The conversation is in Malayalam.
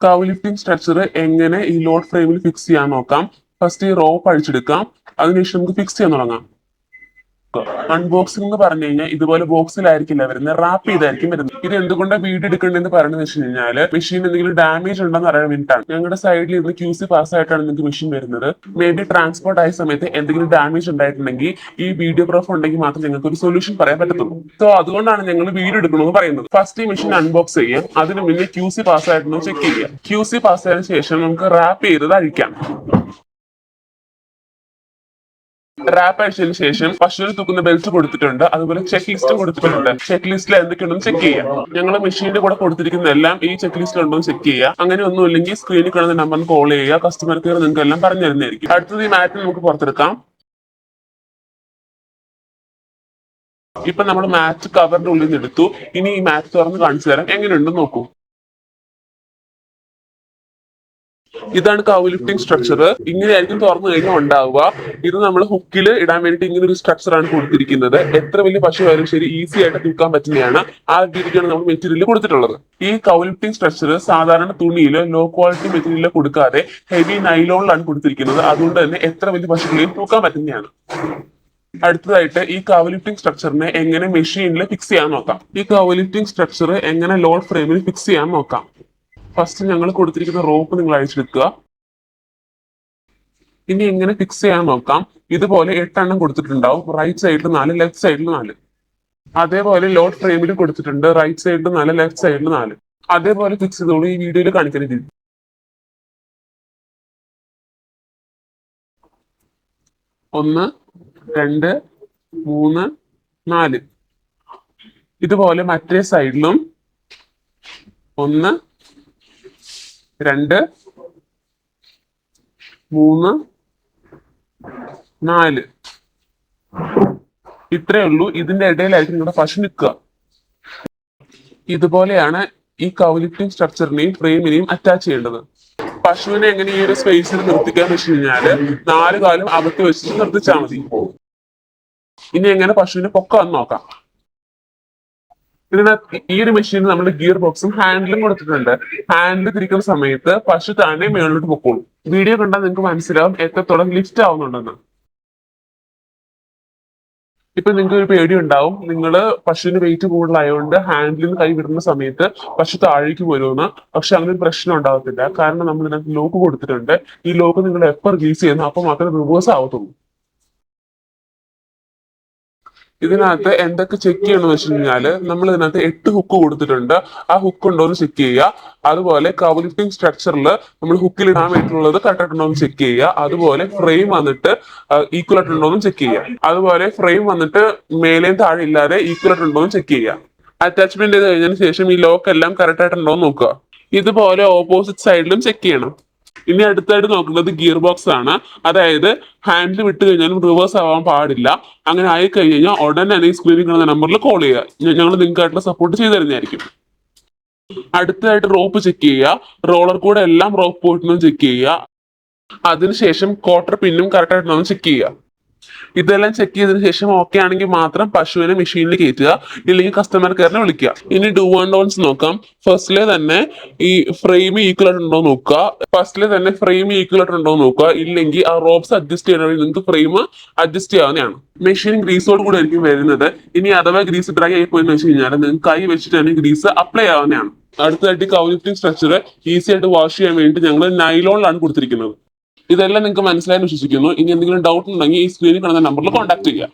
കവ് ലിഫ്റ്റിംഗ് സ്ട്രക്ചർ എങ്ങനെ ഈ ലോഡ് ഫ്രെയിമിൽ ഫിക്സ് ചെയ്യാൻ നോക്കാം. ഫസ്റ്റ് ഈ റോപ്പ് അഴിച്ചെടുക്കാം, അതിനുശേഷം നമുക്ക് ഫിക്സ് ചെയ്യാൻ തുടങ്ങാം. അൺബോക്സിംഗ് എന്ന് പറഞ്ഞു കഴിഞ്ഞാൽ ഇതുപോലെ ബോക്സിലായിരിക്കില്ല വരുന്നത്, റാപ്പ് ചെയ്തായിരിക്കും വരുന്നത്. ഇത് എന്തുകൊണ്ടാണ് വീഡിയോ എടുക്കേണ്ടതെന്ന് പറയുന്നത് വെച്ച് കഴിഞ്ഞാൽ മെഷീൻ എന്തെങ്കിലും ഡാമേജ് ഉണ്ടെന്ന് അറിയാൻ വേണ്ടിയിട്ടാണ്. ഞങ്ങളുടെ സൈഡിൽ ഇരുന്ന് QC പാസ്സായിട്ടാണ് നിങ്ങൾക്ക് മെഷീൻ വരുന്നത്. മേ ബി ട്രാൻസ്പോർട്ട് ആയ സമയത്ത് എന്തെങ്കിലും ഡാമേജ് ഉണ്ടായിട്ടുണ്ടെങ്കിൽ ഈ വീഡിയോ പ്രൂഫ് ഉണ്ടെങ്കിൽ മാത്രം ഞങ്ങൾക്ക് ഒരു സൊല്യൂഷൻ പറയാൻ പറ്റത്തുള്ളൂ. സോ അതുകൊണ്ടാണ് ഞങ്ങൾ വീഡിയോ എടുക്കണമെന്ന് പറയുന്നത്. ഫസ്റ്റ് ഈ മെഷീൻ അൺബോക്സ് ചെയ്യാം, അതിന് മുന്നേ QC പാസ്സായിട്ടുണ്ടോ ചെക്ക് ചെയ്യാം. QC പാസ്സായതിനു ശേഷം നമുക്ക് റാപ്പ് ചെയ്തത് അഴിക്കാം. റാപ്പ് അഴിച്ചതിന് ശേഷം പശുവിന് തൂക്കുന്ന ബെൽറ്റ് കൊടുത്തിട്ടുണ്ട്, അതുപോലെ ചെക്ക് ലിസ്റ്റും കൊടുത്തിട്ടുണ്ട്. ചെക്ക് ലിസ്റ്റിൽ എന്തൊക്കെയുണ്ടെന്ന് ചെക്ക് ചെയ്യാം. ഞങ്ങൾ മെഷീന്റെ കൂടെ കൊടുത്തിരിക്കുന്ന എല്ലാം ഈ ചെക്ക് ലിസ്റ്റിൽ ഉണ്ടോ എന്ന് ചെക്ക് ചെയ്യുക. അങ്ങനെ ഒന്നും ഇല്ലെങ്കിൽ സ്ക്രീനിൽ കാണുന്ന നമ്പറിന് കോൾ ചെയ്യുക, കസ്റ്റമർ കെയർ നിങ്ങൾക്ക് എല്ലാം പറഞ്ഞു തരുന്നതായിരിക്കും. അടുത്തത് ഈ മാറ്റ് നമുക്ക് പുറത്തെടുക്കാം. ഇപ്പൊ നമ്മൾ മാറ്റ് കവറിന്റെ ഉള്ളിൽ നിന്ന് എടുത്തു. ഇനി ഈ മാറ്റ് തുറന്ന് കാണിച്ചു തരാം, എങ്ങനെയുണ്ടെന്ന് നോക്കൂ. ഇതാണ് കവ് ലിഫ്റ്റിംഗ് സ്ട്രക്ചർ. ഇങ്ങനെയായിരിക്കും തുറന്നു കഴിഞ്ഞാൽ ഉണ്ടാവുക. ഇത് നമ്മൾ ഹുക്കിൽ ഇടാൻ വേണ്ടിയിട്ട് ഇങ്ങനെ ഒരു സ്ട്രക്ചർ ആണ് കൊടുത്തിരിക്കുന്നത്. എത്ര വലിയ പശു ആയാലും ശരി ഈസി ആയിട്ട് തൂക്കാൻ പറ്റുന്നതാണ്. ആ രീതിക്കാണ് നമ്മൾ മെറ്റീരിയൽ കൊടുത്തിട്ടുള്ളത്. ഈ കവ് ലിഫ്റ്റിംഗ് സ്ട്രക്ചർ സാധാരണ തുണിയിലോ ലോ ക്വാളിറ്റി മെറ്റീരിയലോ കൊടുക്കാതെ ഹെവി നൈലോണിലാണ് കൊടുത്തിരിക്കുന്നത്. അതുകൊണ്ട് തന്നെ എത്ര വലിയ പശുക്കളെയും തൂക്കാൻ പറ്റുന്നതാണ്. അടുത്തതായിട്ട് ഈ കവ് ലിഫ്റ്റിംഗ് സ്ട്രക്ചറിനെ എങ്ങനെ മെഷീനിൽ ഫിക്സ് ചെയ്യാൻ നോക്കാം. ഈ കവ് ലിഫ്റ്റിംഗ് സ്ട്രക്ചർ എങ്ങനെ ലോഡ് ഫ്രെയിമിൽ ഫിക്സ് ചെയ്യാൻ നോക്കാം. ഫസ്റ്റ് ഞങ്ങൾ കൊടുത്തിരിക്കുന്ന റോപ്പ് നിങ്ങൾ അഴിച്ചെടുക്കുക. ഇനി എങ്ങനെ ഫിക്സ് ചെയ്യാൻ നോക്കാം. ഇതുപോലെ 8 എണ്ണം കൊടുത്തിട്ടുണ്ടാവും. റൈറ്റ് സൈഡിൽ 4, ലെഫ്റ്റ് സൈഡിൽ 4. അതേപോലെ ലോഡ് ഫ്രെയിമിൽ കൊടുത്തിട്ടുണ്ട്. റൈറ്റ് സൈഡിൽ 4, ലെഫ്റ്റ് സൈഡിൽ 4. അതേപോലെ ഫിക്സ് ചെയ്തോളൂ. ഈ വീഡിയോയിൽ കാണിക്കുന്ന രീതി 1, 2, 3, 4. ഇതുപോലെ മറ്റേ സൈഡിലും 1, 2, 3, 4. ഇത്രയേ ഉള്ളൂ. ഇതിന്റെ ഇടയിലായിരിക്കും നിങ്ങളുടെ പശു നിൽക്കുക. ഇതുപോലെയാണ് ഈ കവ് ലിഫ്റ്റിംഗ് സ്ട്രക്ചറിനെയും ഫ്രെയിമിനെയും അറ്റാച്ച് ചെയ്യേണ്ടത്. പശുവിനെ എങ്ങനെ ഈ ഒരു സ്പേസിൽ നിർത്തിക്കാൻ വെച്ച് കഴിഞ്ഞാല് 4 കാലും അകത്ത് വെച്ചിട്ട് നിർത്തിച്ചാൽ മതി. ഇനി എങ്ങനെ പശുവിനെ പൊക്കാന്ന് നോക്കാം. ഇതിനകത്ത് ഈ ഒരു മെഷീനിൽ നമ്മൾ ഗിയർ ബോക്സും ഹാൻഡിലും കൊടുത്തിട്ടുണ്ട്. ഹാൻഡിൽ തിരിക്കുന്ന സമയത്ത് പശു തന്നെ മേളിലോട്ട് പൊക്കോളും. വീഡിയോ കണ്ടാൽ നിങ്ങൾക്ക് മനസ്സിലാവും എത്രത്തോളം ലിഫ്റ്റ് ആവുന്നുണ്ടെന്ന്. ഇപ്പൊ നിങ്ങൾക്ക് ഒരു പേടി ഉണ്ടാവും, നിങ്ങൾ പശുവിന് വെയിറ്റ് കൂടുതലായതുകൊണ്ട് ഹാൻഡിൽ നിന്ന് കൈ വിടുന്ന സമയത്ത് പശു താഴേക്ക് വരുമെന്ന്. പക്ഷെ അങ്ങനെ ഒരു പ്രശ്നം ഉണ്ടാവത്തില്ല. കാരണം നമ്മൾ ഇതിനകത്ത് ലോക്ക് കൊടുത്തിട്ടുണ്ട്. ഈ ലോക്ക് നിങ്ങൾ എപ്പോൾ റിലീസ് ചെയ്യുന്നു അപ്പോൾ മാത്രമേ റിവേഴ്സ് ആവത്തുള്ളൂ. ഇതിനകത്ത് എന്തൊക്കെ ചെക്ക് ചെയ്യണമെന്ന് വെച്ച് കഴിഞ്ഞാല് നമ്മൾ ഇതിനകത്ത് 8 ഹുക്ക് കൊടുത്തിട്ടുണ്ട്. ആ ഹുക്ക് ഉണ്ടോ എന്ന് ചെക്ക് ചെയ്യുക. അതുപോലെ കവ് ലിഫ്റ്റിംഗ് സ്ട്രക്ചറിൽ നമ്മൾ ഹുക്കിൽ ഇടാൻ വേണ്ടിയിട്ടുള്ളത് കറക്റ്റ് ഉണ്ടോ എന്ന് ചെക്ക് ചെയ്യുക. അതുപോലെ ഫ്രെയിം വന്നിട്ട് ഈക്വൽ ആയിട്ട് ഉണ്ടോ എന്ന് ചെക്ക് ചെയ്യുക. അതുപോലെ ഫ്രെയിം വന്നിട്ട് മേലെയും താഴെ ഇല്ലാതെ ഈക്വൽ ആയിട്ട് ഉണ്ടോ എന്ന് ചെക്ക് ചെയ്യുക. അറ്റാച്ച്മെന്റ് ചെയ്ത് കഴിഞ്ഞതിന് ശേഷം ഈ ലോക്ക് എല്ലാം കറക്റ്റ് ആയിട്ടുണ്ടോ എന്ന് നോക്കുക. ഇതുപോലെ ഓപ്പോസിറ്റ് സൈഡിലും ചെക്ക് ചെയ്യണം. ഇനി അടുത്തായിട്ട് നോക്കുന്നത് ഗിയർ ബോക്സ് ആണ്. അതായത് ഹാൻഡിൽ വിട്ട് കഴിഞ്ഞാലും റിവേഴ്സ് ആവാൻ പാടില്ല. അങ്ങനെ ആയി കഴിഞ്ഞാൽ ഉടനെ തന്നെ ഈ സ്ക്രീനിൽ കാണുന്ന നമ്പറിൽ കോൾ ചെയ്യുക. ഞങ്ങൾ നിങ്ങൾക്കായിട്ടുള്ള സപ്പോർട്ട് ചെയ്തു തരുന്നതായിരിക്കും. അടുത്തതായിട്ട് റോപ്പ് ചെക്ക് ചെയ്യുക. റോളർ കൂടെ എല്ലാം റോപ്പ് പോയിട്ടുണ്ടോ ചെക്ക് ചെയ്യുക. അതിനുശേഷം ക്വാർട്ടർ പിന്നും കറക്റ്റ് ആയിട്ടുണ്ടോ ചെക്ക് ചെയ്യുക. ഇതെല്ലാം ചെക്ക് ചെയ്തതിനു ശേഷം ഓക്കെ ആണെങ്കിൽ മാത്രം പശുവിനെ മെഷീനിൽ കയറ്റുക, ഇല്ലെങ്കിൽ കസ്റ്റമർ കെയറിനെ വിളിക്കുക. ഇനി ഡു ആൻഡ് ഡോൺസ് നോക്കാം. ഫസ്റ്റിലെ തന്നെ ഈ ഫ്രെയിം ഈക്വൽ ആയിട്ടുണ്ടോ നോക്കുക. ഫസ്റ്റിലെ തന്നെ ഫ്രെയിം ഈക്വൽ ആയിട്ടുണ്ടോ നോക്കുക. ഇല്ലെങ്കിൽ ആ റോപ്സ് അഡ്ജസ്റ്റ് ചെയ്യണമെങ്കിൽ നിങ്ങൾക്ക് ഫ്രെയിം അഡ്ജസ്റ്റ് ചെയ്യാവുന്നതാണ്. മെഷീൻ ഗ്രീസോട് കൂടെ ആയിരിക്കും വരുന്നത്. ഇനി അഥവാ ഗ്രീസ് ഡ്രൈ ആയി പോയെന്ന് വെച്ച് കഴിഞ്ഞാൽ നിങ്ങൾക്ക് കൈ വെച്ചിട്ട് തന്നെ ഗ്രീസ് അപ്ലൈ ആവുന്നതാണ്. അടുത്തതായിട്ട് കവ് ലിഫ്റ്റിംഗ് സ്ട്രക്ചർ ഈസി ആയിട്ട് വാഷ് ചെയ്യാൻ വേണ്ടി ഞങ്ങൾ നൈലോണിലാണ് കൊടുത്തിരിക്കുന്നത്. ഇതെല്ലാം നിങ്ങൾക്ക് മനസ്സിലായെന്ന് വിശ്വസിക്കുന്നു. ഇനി എന്തെങ്കിലും ഡൗട്ട് ഉണ്ടെങ്കിൽ ഈ സ്ക്രീനിൽ കാണുന്ന നമ്പറിൽ കോൺടാക്ട് ചെയ്യുക.